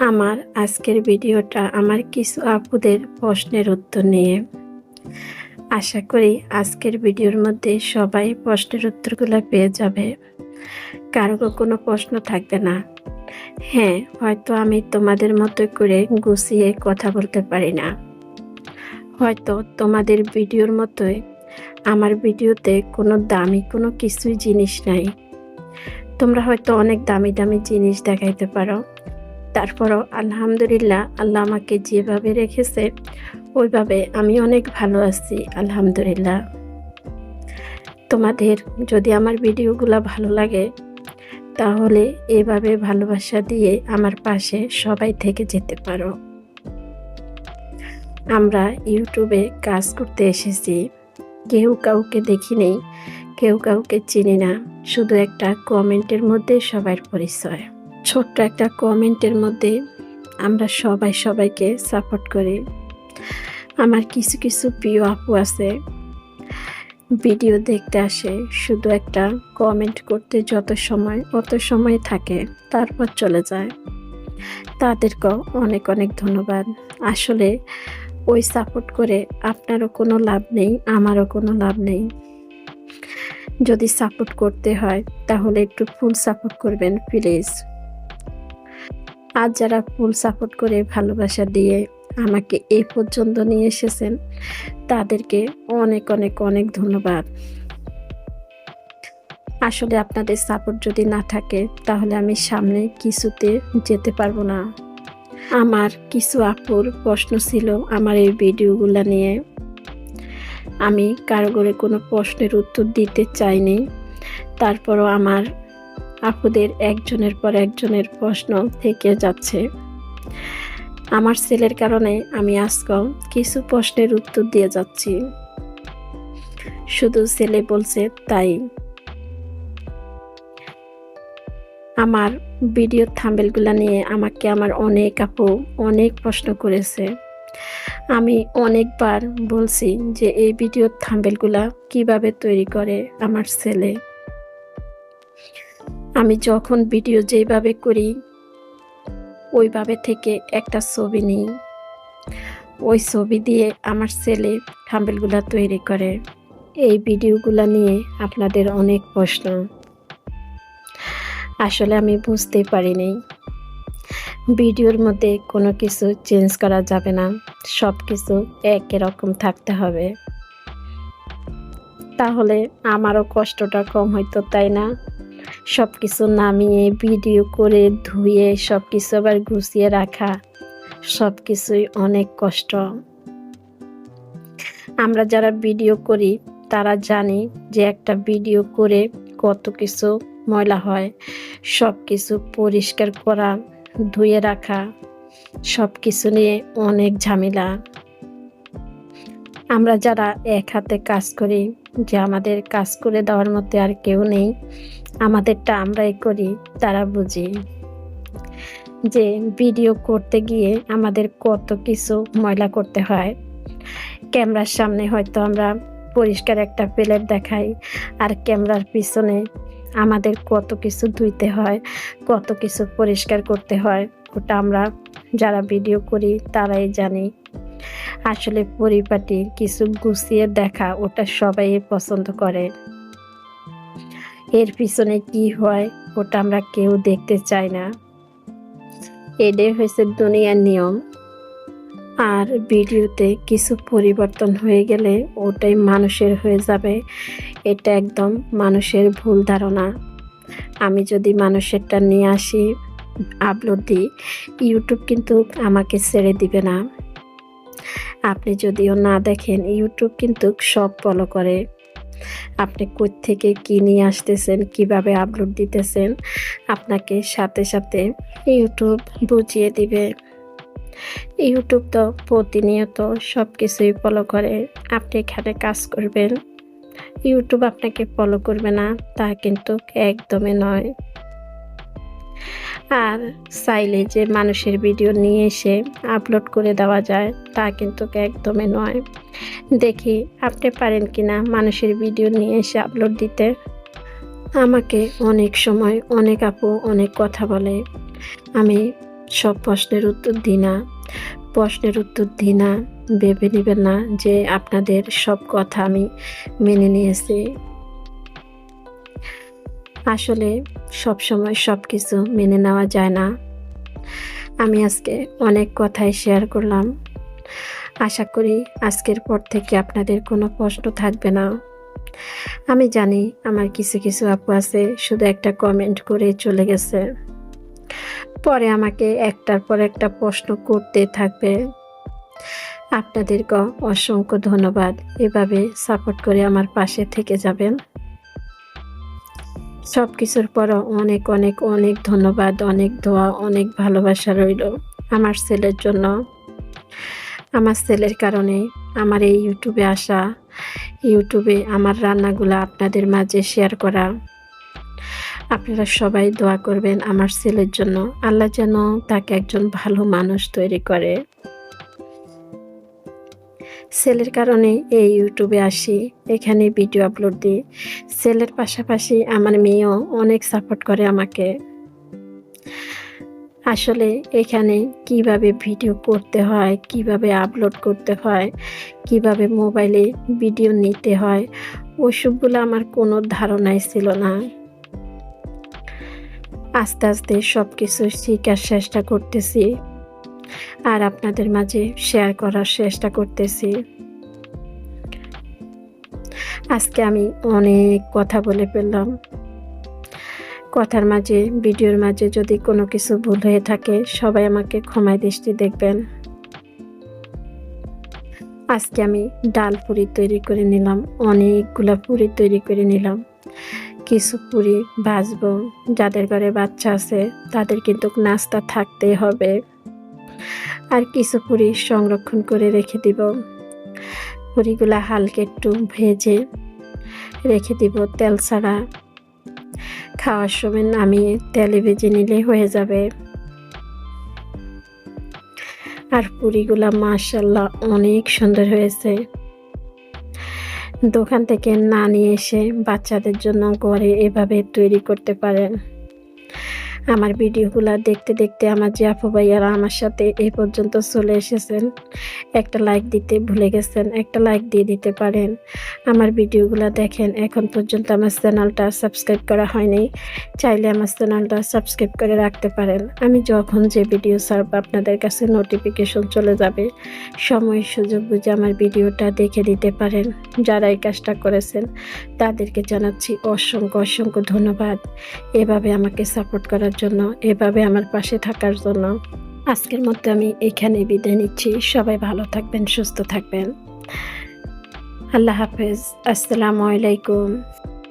আমার আজকের ভিডিওটা আমার কিছু আপুদের প্রশ্নের উত্তর নিয়ে। আশা করি আজকের ভিডিওর মধ্যে সবাই প্রশ্নের উত্তরগুলো পেয়ে যাবে। কারো কোনো প্রশ্ন থাকবে না। হ্যাঁ, হয়তো আমি তোমাদের মতো করে গুছিয়ে কথা বলতে পারি না। হয়তো তোমাদের ভিডিওর মতোই আমার ভিডিওতে কোনো দামি কোনো কিছুই জিনিস নাই। তোমরা হয়তো অনেক দামি দামি জিনিস দেখাইতে পারো, তারপরও আলহামদুলিল্লাহ আল্লাহ আমাকে যেভাবে রেখেছে ওইভাবে আমি অনেক ভালো আছি আলহামদুলিল্লাহ। তোমাদের যদি আমার ভিডিওগুলো ভালো লাগে তাহলে এভাবে ভালোবাসা দিয়ে আমার পাশে সবাই থেকে যেতে পারো। আমরা ইউটিউবে কাজ করতে এসেছি, কেউ কাউকে দেখি নেই, কেউ কাউকে চিনি না, শুধু একটা কমেন্টের মধ্যে সবার পরিচয়। ছোট্ট একটা কমেন্টের মধ্যে আমরা সবাই সবাইকে সাপোর্ট করি। আমার কিছু কিছু প্রিয় আপু আছে, ভিডিও দেখতে আসে, শুধু একটা কমেন্ট করতে যত সময় অত সময় থাকে, তারপর চলে যায়। তাদেরকেও অনেক অনেক ধন্যবাদ। আসলে ওই সাপোর্ট করে আপনারও কোনো লাভ নেই, আমারও কোনো লাভ নেই। যদি সাপোর্ট করতে হয় তাহলে একটু ফুল সাপোর্ট করবেন প্লিজ। আজ যারা ফুল সাপোর্ট করে ভালোবাসা দিয়ে আমাকে এই পর্যন্ত নিয়ে এসেছেন তাদেরকে অনেক অনেক অনেক ধন্যবাদ। আসলে আপনাদের সাপোর্ট যদি না থাকে তাহলে আমি সামনে কিছুতে যেতে পারবো না। আমার কিছু আপুর প্রশ্ন ছিল আমার এই ভিডিওগুলো নিয়ে। আমি কারো করে কোনো প্রশ্নের উত্তর দিতে চাইনি, তারপরও আমার আপুদের একজনের পর একজনের প্রশ্ন থেকে যাচ্ছে। আমার ছেলের কারণে আমি আজকেও কিছু প্রশ্নের উত্তর দিয়ে যাচ্ছি, শুধু ছেলে বলছে তাই। আমার ভিডিও থাম্বনেলগুলো নিয়ে আমাকে আমার অনেক আপু অনেক প্রশ্ন করেছে। আমি অনেকবার বলছি যে এই ভিডিও থাম্বনেলগুলো কিভাবে তৈরি করে আমার ছেলে। আমি যখন ভিডিও যেভাবে করি ওইভাবে থেকে একটা ছবি নিই, ওই ছবি দিয়ে আমার ছেলে থাম্বনেলগুলো তৈরি করে। এই ভিডিওগুলো নিয়ে আপনাদের অনেক প্রশ্ন। আসলে আমি বুঝতে পারিনি ভিডিওর মধ্যে কোনো কিছু চেঞ্জ করা যাবে না, সব কিছু একই রকম থাকতে হবে, তাহলে আমারও কষ্টটা কম হইতো, তাই না? সব কিছু নামিয়ে ভিডিও করে ধুয়ে সব কিছু আবার গুছিয়ে রাখা, সব কিছুই অনেক কষ্ট। আমরা যারা ভিডিও করি তারা জানি যে একটা ভিডিও করে কত কিছু ময়লা হয়, সব কিছু পরিষ্কার করা, ধুয়ে রাখা, সব কিছু নিয়ে অনেক ঝামেলা। আমরা যারা এক হাতে কাজ করি, যে আমাদের কাজ করে দেওয়ার মধ্যে আর কেউ নেই, আমাদেরটা আমরাই করি, তারা বুঝি যে ভিডিও করতে গিয়ে আমাদের কত কিছু ময়লা করতে হয়। ক্যামেরার সামনে হয়তো আমরা পরিষ্কার একটা প্লেট দেখাই, আর ক্যামেরার পিছনে আমাদের কত কিছু ধুইতে হয়, কত কিছু পরিষ্কার করতে হয়, ওটা আমরা যারা ভিডিও করি তারাই জানি। আসলে পরিপাটি কিছু গুছিয়ে দেখা ওটা সবাই পছন্দ করে, এর পিছনে কি হয় ওটা আমরা কেউ দেখতে চাই না। এটাই হয়েছে দুনিয়ার নিয়ম। আর ভিডিওতে কিছু পরিবর্তন হয়ে গেলে ওটাই মানুষের হয়ে যাবে, এটা একদম মানুষের ভুল ধারণা। আমি যদি মানুষেরটা নিয়ে আসি আপলোড দিই, ইউটিউব কিন্তু আমাকে ছেড়ে দিবে না। আপনি যদিও না দেখেন ইউটিউব কিন্তু সব ফলো করে। আপনি কোত্থেকে কী নিয়ে আসতেছেন, কিভাবে আপলোড দিতেছেন, আপনাকে সাথে সাথে ইউটিউব বুঝিয়ে দিবে। ইউটিউব তো প্রতিনিয়ত সব কিছুই ফলো করে। আপনি এখানে কাজ করবেন, ইউটিউব আপনাকে ফলো করবে না তা কিন্তু একদমই নয়। আর চাইলে যে মানুষের ভিডিও নিয়ে এসে আপলোড করে দেওয়া যায় তা কিন্তু একদমই নয়। দেখি আপনি পারেন কিনা মানুষের ভিডিও নিয়ে এসে আপলোড দিতে। আমাকে অনেক সময় অনেক আপু অনেক কথা বলে, আমি সব প্রশ্নের উত্তর দিই না। প্রশ্নের উত্তর দিই না, ভেবে নেবেন না যে আপনাদের সব কথা আমি মেনে নিয়েছি। আসলে সবসময় সব কিছু মেনে নেওয়া যায় না। আমি আজকে অনেক কথাই শেয়ার করলাম। আশা করি আজকের পর থেকে আপনাদের কোনো প্রশ্ন থাকবে না। আমি জানি আমার কিছু কিছু আপু আছে শুধু একটা কমেন্ট করে চলে গেছে, পরে আমাকে একটার পর একটা প্রশ্ন করতে থাকবে। আপনাদেরকে অসংখ্য ধন্যবাদ, এভাবে সাপোর্ট করে আমার পাশে থেকে যাবেন। সব কিছুর পরও অনেক অনেক অনেক ধন্যবাদ, অনেক দোয়া, অনেক ভালোবাসা রইল আমার ছেলের জন্য। আমার ছেলের কারণে আমার এই ইউটিউবে আসা, ইউটিউবে আমার রান্নাগুলো আপনাদের মাঝে শেয়ার করা। আপনারা সবাই দোয়া করবেন আমার ছেলের জন্য, আল্লাহ যেন তাকে একজন ভালো মানুষ তৈরি করে। ছেলের কারণে এই ইউটিউবে আসি, এখানে ভিডিও আপলোড দিই। ছেলের পাশাপাশি আমার মেয়েও অনেক সাপোর্ট করে আমাকে। আসলে এখানে কিভাবে ভিডিও করতে হয়, কিভাবে আপলোড করতে হয়, কিভাবে মোবাইলে ভিডিও নিতে হয়, ওসবগুলো আমার কোনো ধারণাই ছিল না। আস্তে আস্তে সব কিছু শেখার চেষ্টা করতেছি আর আপনাদের মাঝে শেয়ার করার চেষ্টা করতেছি। আজকে আমি অনেক কথা বলে ফেললাম। কথার মাঝে, ভিডিওর মাঝে যদি কোনো কিছু ভুল হয়ে থাকে সবাই আমাকে ক্ষমায় দৃষ্টি দেখবেন। আজকে আমি ডাল পুরি তৈরি করে নিলাম, অনেকগুলা পুরি তৈরি করে নিলাম। কিছু পুরি ভাজবো, যাদের ঘরে বাচ্চা আছে তাদের কিন্তু নাস্তা থাকতেই হবে। আর কিছু পুরি সংরক্ষণ করে রেখে দিব। পুরিগুলা হালকা একটু ভেজে রেখে দিব তেল ছাড়া। খাওয়ার সময় নামিয়ে তেলে ভেজে নিলে হয়ে যাবে। আর পুরিগুলা মাশাআল্লাহ অনেক সুন্দর হয়েছে। দোকান থেকে না নিয়ে এসে বাচ্চাদের জন্য ঘরে এভাবে তৈরি করতে পারেন। আমার ভিডিওগুলো দেখতে দেখতে আমার যে আপু ভাইয়ারা আমার সাথে এই পর্যন্ত চলে এসেছেন, একটা লাইক দিতে ভুলে গেছেন, একটা লাইক দিয়ে দিতে পারেন। আমার ভিডিওগুলো দেখেন, এখন পর্যন্ত আমার চ্যানেলটা সাবস্ক্রাইব করা হয়নি, চাইলে আমার চ্যানেলটা সাবস্ক্রাইব করে রাখতে পারেন। আমি যখন যে ভিডিও ছাড়ব আপনাদের কাছে নোটিফিকেশন চলে যাবে। সময় সুযোগ বুঝে আমার ভিডিওটা দেখে দিতে পারেন। যারা এই কাজটা করেছেন তাদেরকে জানাচ্ছি অসংখ্য অসংখ্য ধন্যবাদ, এভাবে আমাকে সাপোর্ট করার জন্য, এভাবে আমার পাশে থাকার জন্য। আজকের মতো আমি এখানে বিদায় নিচ্ছি। সবাই ভালো থাকবেন, সুস্থ থাকবেন। আল্লাহ হাফেজ। আসসালামু আলাইকুম।